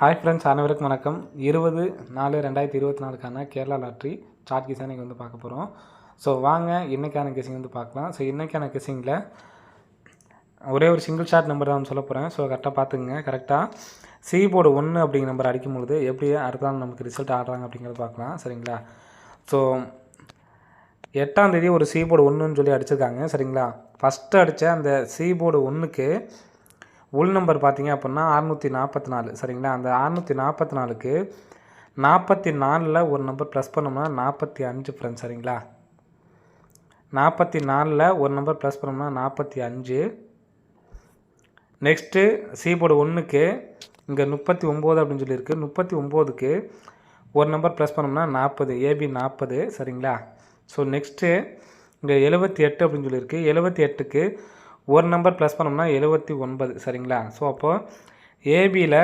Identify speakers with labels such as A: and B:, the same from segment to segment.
A: Hi friends, அனைவருக்கும் வணக்கம். 20/4/2024க்கான Kerala lottery chart கிஸாக நீங்கள் வந்து பார்க்க போகிறோம். ஸோ வாங்க இன்றைக்கான கெஸிங் வந்து பார்க்கலாம். ஸோ இன்றைக்கான கெஸிங்கில் ஒரே ஒரு சிங்கிள் ஷார்ட் நம்பர் தான் சொல்ல போகிறேன். ஸோ கரெக்டாக பார்த்துக்குங்க. கரெக்டாக சி போர்டு 1 அப்படிங்கிற நம்பர் அடிக்கும்பொழுது எப்படி அடுத்த நாள் நமக்கு ரிசல்ட் ஆடுறாங்க அப்படிங்கிறத பார்க்கலாம். சரிங்களா? ஸோ 8ஆம் தேதி ஒரு சி போர்டு 1ன்னு சொல்லி அடிச்சிருக்காங்க. சரிங்களா? ஃபஸ்ட்டு அடித்த அந்த சி போர்டு 1க்கு உள் நம்பர் பார்த்தீங்க அப்படின்னா 644. சரிங்களா? அந்த 644க்கு 44ல் ஒரு நம்பர் ப்ளஸ் பண்ணோம்னா 45 ஃப்ரெண்ட்ஸ். சரிங்களா? 44ல் ஒரு நம்பர் ப்ளஸ் பண்ணோம்னா 45. நெக்ஸ்ட்டு சி போர்டு 1க்கு இங்கே 39 அப்படின்னு சொல்லியிருக்கு. 39க்கு ஒரு நம்பர் ப்ளஸ் பண்ணோம்னா 40, ஏபி 40. சரிங்களா? ஸோ நெக்ஸ்ட்டு இங்கே 78 அப்படின்னு சொல்லியிருக்கு. 78க்கு ஒரு நம்பர் ப்ளஸ் பண்ணோம்னா 79. சரிங்களா? ஸோ அப்போது ஏபியில்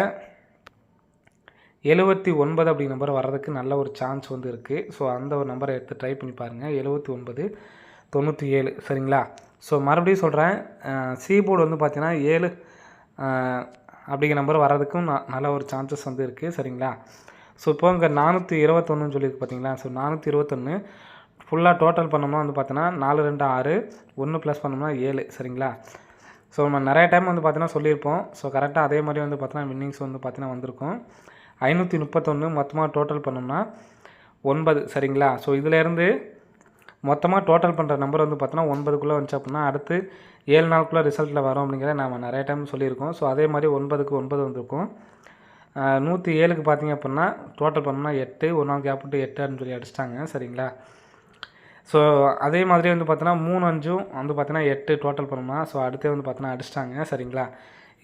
A: 79 அப்படிங்கிற நம்பர் வர்றதுக்கு நல்ல ஒரு சான்ஸ் வந்து இருக்குது. ஸோ அந்த ஒரு நம்பரை எடுத்து ட்ரை பண்ணி பாருங்கள். 79 97. சரிங்களா? ஸோ மறுபடியும் சொல்கிறேன், சி போர்டு வந்து பார்த்தீங்கன்னா 7 அப்படிங்கிற நம்பர் வர்றதுக்கும் நல்ல ஒரு சான்சஸ் வந்து இருக்குது. சரிங்களா? ஸோ இப்போ இங்கே 421 சொல்லியிருக்கு பார்த்தீங்களா? ஸோ 421 ஃபுல்லாக டோட்டல் பண்ணோம்னா வந்து பார்த்தீங்கன்னா 4 2 6, 1 ப்ளஸ் பண்ணோம்னா 7. சரிங்களா? ஸோ நம்ம நிறைய டைம் வந்து பார்த்தீங்கன்னா சொல்லியிருப்போம். ஸோ கரெக்டாக அதே மாதிரி வந்து பார்த்தீங்கன்னா வின்னிங்ஸ் வந்து பார்த்தீங்கன்னா வந்திருக்கும். 531 மொத்தமாக டோட்டல் பண்ணோம்னா 9. சரிங்களா? ஸோ இதிலேருந்து மொத்தமாக டோட்டல் பண்ணுற நம்பர் வந்து பார்த்தீங்கன்னா 9க்குள்ளே வந்துச்சு அப்படின்னா அடுத்து 7 நாளுக்குள்ளே ரிசல்ட்டில் வரும் அப்படிங்கிறத நம்ம நிறைய டைம் சொல்லியிருக்கோம். ஸோ அதே மாதிரி 9க்கு 9 வந்திருக்கும். 107க்கு பார்த்தீங்க அப்படின்னா டோட்டல் பண்ணோம்னா 8, ஒரு நாள் கேப் விட்டு 8 அப்படின்னு சொல்லி அடிச்சிட்டாங்க. சரிங்களா? ஸோ அதே மாதிரி வந்து பார்த்தீங்கன்னா 3 5 வந்து பார்த்தீங்கன்னா 8 டோட்டல் பண்ணோம்னா ஸோ அடுத்தே வந்து பார்த்தீங்கன்னா அடிச்சிட்டாங்க. சரிங்களா?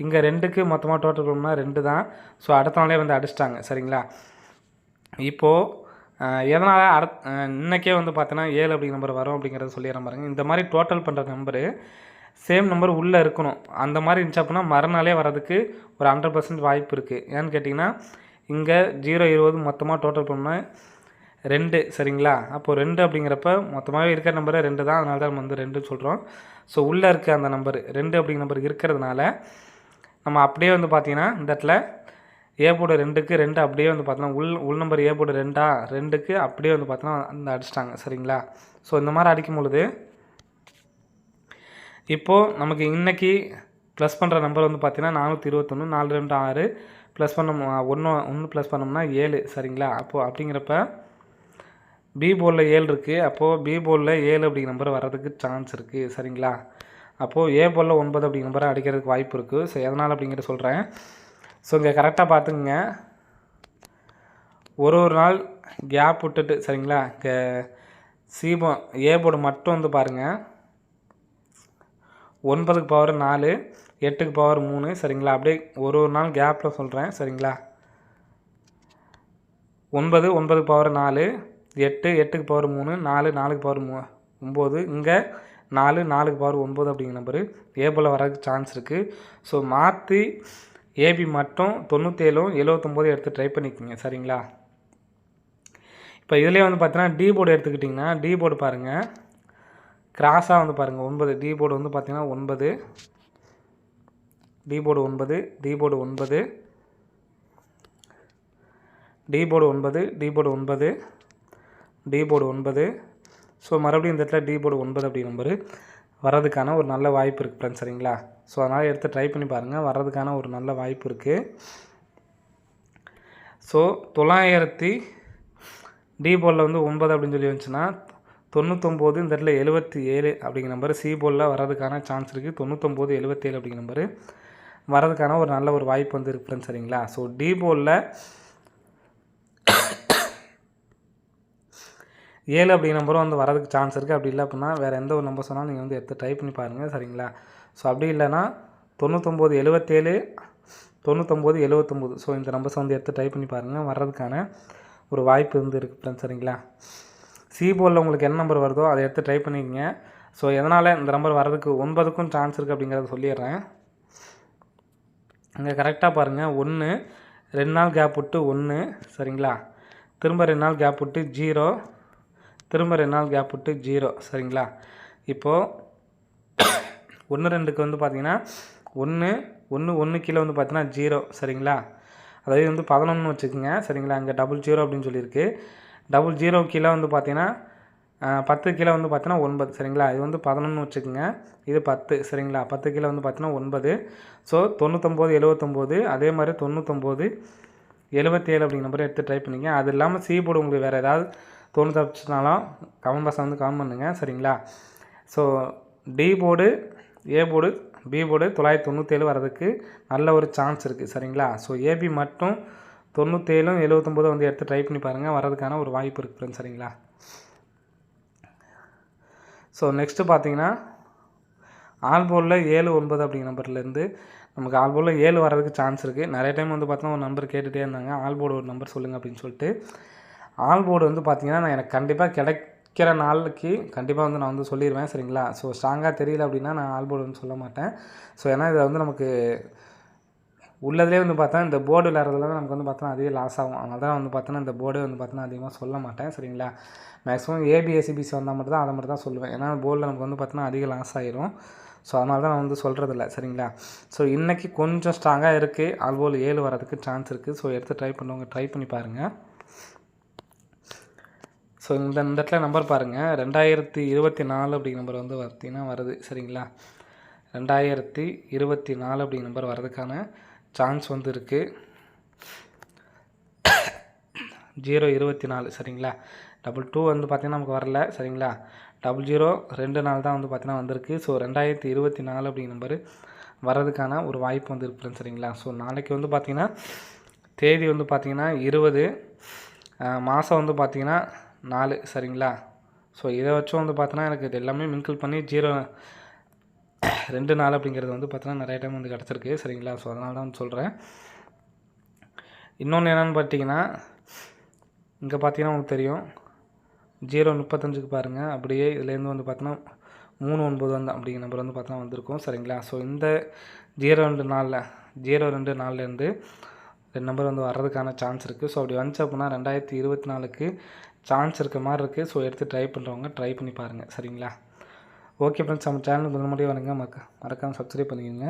A: இங்கே 2க்கு மொத்தமாக டோட்டல் பண்ணோம்னா 2 தான். ஸோ அடுத்த நாளே வந்து அடிச்சிட்டாங்க. சரிங்களா? இப்போது எதனால் இன்றைக்கே வந்து பார்த்தீங்கன்னா 7 அப்படிங்கிற நம்பர் வரும் அப்படிங்கிறத சொல்லிடுறேன் பாருங்கள். இந்த மாதிரி டோட்டல் பண்ணுற நம்பரு சேம் நம்பர் உள்ளே இருக்கணும். அந்த மாதிரி இருந்துச்சு அப்படின்னா மறுநாளே வர்றதுக்கு ஒரு 100% வாய்ப்பு இருக்குது. ஏன்னு கேட்டிங்கன்னா இங்கே 0 20 மொத்தமாக டோட்டல் பண்ணோம்னா 2. சரிங்களா? அப்போது 2 அப்படிங்கிறப்ப மொத்தமாகவே இருக்கிற நம்பரு 2 தான். அதனால தான் நம்ம வந்து 2ன்னு சொல்கிறோம். ஸோ உள்ளே இருக்க அந்த நம்பர் 2 அப்படிங்கிற நம்பர் இருக்கிறதுனால நம்ம அப்படியே வந்து பார்த்திங்கன்னா இந்த இடத்துல ஏ போர்டு 2க்கு 2 அப்படியே வந்து பார்த்தோன்னா உள் நம்பர் ஏ போர்டு 2க்கு அப்படியே வந்து பார்த்தோன்னா அந்த அடிச்சிட்டாங்க. சரிங்களா? ஸோ இந்த மாதிரி அடிக்கும் பொழுது இப்போது நமக்கு இன்றைக்கி ப்ளஸ் பண்ணுற நம்பர் வந்து பார்த்திங்கன்னா 421, 4 2 6 ப்ளஸ் பண்ணோம் 1 ப்ளஸ் பண்ணோம்னா 7. சரிங்களா? அப்போது அப்படிங்கிறப்ப பி போர்டில் 7 இருக்குது. அப்போது பி போர்டில் 7 அப்படிங்கிற நம்பர் வர்றதுக்கு சான்ஸ் இருக்குது. சரிங்களா? அப்போது ஏ போர்டில் 9 அப்படிங்கிற நம்பரை அடிக்கிறதுக்கு வாய்ப்பு இருக்குது. ஸோ எதனால் அப்படிங்கிற சொல்கிறேன். ஸோ இங்கே கரெக்டாக பார்த்துக்குங்க. ஒரு நாள் கேப் விட்டுட்டு சரிங்களா? இங்கே ஏ போர்டு மட்டும் வந்து பாருங்கள் 9க்கு பவர் 4, 8க்கு பவர் 3. சரிங்களா? அப்படியே ஒரு நாள் கேப்பில் சொல்கிறேன். சரிங்களா? 9 9க்கு பவர் 4, 8 8க்கு பவர் 3, 4 4க்கு பவர் 9. இங்கே 4 4க்கு பவர் 9 அப்படிங்கிற நம்பரு ஏ போல் வரதுக்கு சான்ஸ் இருக்குது. ஸோ மாற்றி ஏபி மட்டும் 97 79 எடுத்து ட்ரை பண்ணிக்கோங்க. சரிங்களா? இப்போ இதிலே வந்து பார்த்தீங்கன்னா டி போர்டு எடுத்துக்கிட்டிங்கன்னா டி போர்டு பாருங்கள், கிராஸாக வந்து பாருங்கள் 9. டி போர்டு வந்து பார்த்திங்கன்னா 9, D board 9, D board 9, D board 9, D board 9, D board 9. So மறுபடியும் இந்த இடத்துல டி போர்டு 9 அப்படி நம்பரு வர்றதுக்கான ஒரு நல்ல வாய்ப்பு இருக்குது ஃப்ரெண்ட்ஸ். சரிங்களா? ஸோ அதனால் எடுத்து ட்ரை பண்ணி பாருங்கள். வர்றதுக்கான ஒரு நல்ல வாய்ப்பு இருக்குது. ஸோ 900 டி போர்டில் வந்து 9 அப்படின்னு சொல்லி வந்துச்சுன்னா 99 இந்த இடத்துல 77 அப்படிங்கிற நம்பர் சி போர்டில் வர்றதுக்கான சான்ஸ் இருக்குது. 99 77 அப்படிங்கிற நம்பரு வர்றதுக்கான ஒரு நல்ல ஒரு வாய்ப்பு வந்து இருக்குது ஃப்ரெண்ட்ஸ். சரிங்களா? ஸோ டி போர்டில் 7 அப்படிங்கிற நம்பரும் வந்து வரதுக்கு சான்ஸ் இருக்குது. அப்படி இல்லை அப்படின்னா வேறு எந்த ஒரு நம்பர் சொன்னாலும் நீங்கள் வந்து எடுத்து ட்ரை பண்ணி பாருங்கள். சரிங்களா? ஸோ அப்படி இல்லைன்னா 99 77 99 79. ஸோ இந்த நம்பர்ஸை வந்து எடுத்து ட்ரை பண்ணி பாருங்கள். வர்றதுக்கான ஒரு வாய்ப்பு வந்து இருக்குது ஃப்ரெண்ட்ஸ். சரிங்களா? சி போர்டில் உங்களுக்கு என்ன நம்பர் வருதோ அதை எடுத்து ட்ரை பண்ணிக்கங்க. ஸோ எதனால் இந்த நம்பர் வர்றதுக்கு 9க்கும் சான்ஸ் இருக்குது அப்படிங்கிறத சொல்லிடுறேன். இங்கே கரெக்டாக பாருங்கள் 1 2 நாள் கேப் விட்டு 1. சரிங்களா? திரும்ப 2 நாள் கேப் விட்டு 0, திரும்ப 2 நாள் கேப் விட்டு 0. சரிங்களா? இப்போது 1 2க்கு வந்து பார்த்திங்கன்னா 1 1 1 கீழே வந்து பார்த்தீங்கன்னா 0. சரிங்களா? அதாவது வந்து 11 வச்சுக்கோங்க சரிங்களா. அங்கே 00 அப்படின்னு சொல்லியிருக்கு. 00 கீழே வந்து பார்த்தீங்கன்னா 10 கீழே வந்து பார்த்தீங்கன்னா 9 சரிங்களா. இது வந்து 11 வச்சுக்கோங்க, இது 10 சரிங்களா. 10 கீழே வந்து பார்த்தீங்கன்னா 9. ஸோ 99 79 அதே மாதிரி 99 77 அப்படிங்கிற நம்பரை எடுத்து ட்ரை பண்ணிங்க. அது இல்லாமல் சி போர்டு உங்களுக்கு வேறு ஏதாவது தோணு தப்பிச்சுனாலும் கமெண்ட் பாக்ஸில் வந்து கமெண்ட் பண்ணுங்கள் சரிங்களா. So D board, A board, B board 997 வரதுக்கு நல்ல ஒரு சான்ஸ் இருக்குது சரிங்களா. ஸோ ஏபி மட்டும் 97 79 வந்து எடுத்து ட்ரை பண்ணி பாருங்கள், வரதுக்கான ஒரு வாய்ப்பு இருக்குது ஃப்ரெண்ட்ஸ் சரிங்களா. ஸோ நெக்ஸ்ட்டு பார்த்தீங்கன்னா ஆல்போர்டில் 7 9 அப்படிங்கிற நம்பர்லேருந்து நமக்கு ஆல்போர்டில் 7 வரதுக்கு சான்ஸ் இருக்குது. நிறைய டைம் வந்து பார்த்தீங்கன்னா ஒரு நம்பர் கேட்டுகிட்டே இருந்தாங்க, ஆல்போர்டு ஒரு நம்பர் சொல்லுங்கள் அப்படின்னு சொல்லிட்டு. ஆல்போர்டு வந்து பார்த்தீங்கன்னா நான் எனக்கு கண்டிப்பாக கிடைக்கிற நாளைக்கு கண்டிப்பாக வந்து நான் வந்து சொல்லிடுவேன் சரிங்களா. ஸோ ஸ்ட்ராங்காக தெரியல அப்படின்னா நான் ஆல்போர்டு வந்து சொல்ல மாட்டேன். ஸோ ஏன்னா இதை வந்து நமக்கு உள்ளதுலேயே வந்து பார்த்தா இந்த போர்டு விளையாடுறதுல நமக்கு வந்து பார்த்தோன்னா அதிக லாஸ் ஆகும். அதனால தான் வந்து பார்த்தோன்னா இந்த போர்டு வந்து பார்த்தோன்னா அதிகமாக சொல்ல மாட்டேன் சரிங்களா. மேக்ஸிமம் ஏபிஎஸ்சிபிசி வந்தால் மட்டும் தான் அதை மட்டும் தான் சொல்லுவேன். ஏன்னா போர்டில் நமக்கு வந்து பார்த்தோன்னா அதிக லாஸ் ஆகிரும். ஸோ அதனால தான் நான் வந்து சொல்கிறதில்ல சரிங்களா. ஸோ இன்றைக்கி கொஞ்சம் ஸ்ட்ராங்காக இருக்குது, ஆல்போல் 7 வரதுக்கு சான்ஸ் இருக்குது. ஸோ எடுத்து ட்ரை பண்ணுவாங்க, ட்ரை பண்ணி பாருங்கள். ஸோ இந்த இடத்துல நம்பர் பாருங்கள், 2024 அப்படிங்கிற நம்பர் வந்து பார்த்திங்கன்னா வருது சரிங்களா. 2024 அப்படிங்கிற நம்பர் வரதுக்கான சான்ஸ் வந்து இருக்குது. 024 சரிங்களா. 22 வந்து பார்த்திங்கன்னா நமக்கு வரல சரிங்களா. 00 2 நாள் தான் வந்து பார்த்திங்கன்னா வந்திருக்கு. ஸோ 2024 அப்படிங்கிற நம்பர் வர்றதுக்கான ஒரு வாய்ப்பு வந்து இருக்குது சரிங்களா. ஸோ நாளைக்கு வந்து பார்த்திங்கன்னா தேதி வந்து பார்த்திங்கன்னா 20, மாதம் வந்து பார்த்திங்கன்னா 4 சரிங்களா. ஸோ இதை வச்சும் வந்து பார்த்தோன்னா எனக்கு இது எல்லாமே மிங்கிள் பண்ணி 024 அப்படிங்கிறது வந்து பார்த்தீங்கன்னா நிறைய டைம் வந்து கிடச்சிருக்கு சரிங்களா. ஸோ அதனால தான் வந்து சொல்கிறேன். இன்னொன்று என்னென்னு பார்த்தீங்கன்னா இங்கே பார்த்தீங்கன்னா உங்களுக்கு தெரியும் 035க்கு பாருங்கள், அப்படியே இதுலேருந்து வந்து பார்த்தோன்னா 39 வந்து அப்படிங்கிற நம்பர் வந்து பார்த்தோன்னா வந்திருக்கும் சரிங்களா. ஸோ இந்த 024லேருந்து ரெண்டு நம்பர் வந்து வர்றதுக்கான சான்ஸ் இருக்குது. ஸோ அப்படி வந்துச்சு அப்படின்னா 2024க்கு சான்ஸ் இருக்க மாதிரி இருக்குது. ஸோ எடுத்து ட்ரை பண்ணுறவங்க ட்ரை பண்ணி பாருங்கள் சரிங்களா. ஓகே ஃப்ரெண்ட்ஸ், நம்ம சேனலுக்கு முதல் முறையாக வருங்க, மறக்காமல் சப்ஸ்கிரைப் பண்ணிக்கோங்க.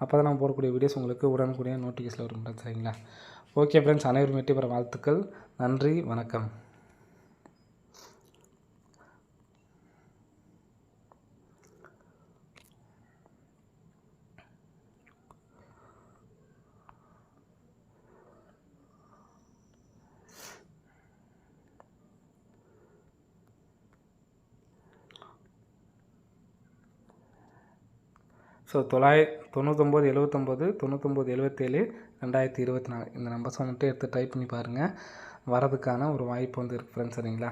A: அப்போ தான் நம்ம போடக்கூடிய வீடியோஸ் உங்களுக்கு உடனுக்குடைய நோட்டிஃபிகேஷனில் வரும் சரிங்களா. ஓகே ஃப்ரெண்ட்ஸ், அனைவரும் வெற்றி பெற வாழ்த்துக்கள். நன்றி, வணக்கம். ஸோ 99 79 99 77 2024 இந்த நம்பர்ஸ் வந்துட்டு எடுத்து டைப் பண்ணி பாருங்கள், வரதுக்கான ஒரு வாய்ப்பு வந்து இருக்குது ஃப்ரெண்ட்ஸ் சரிங்களா.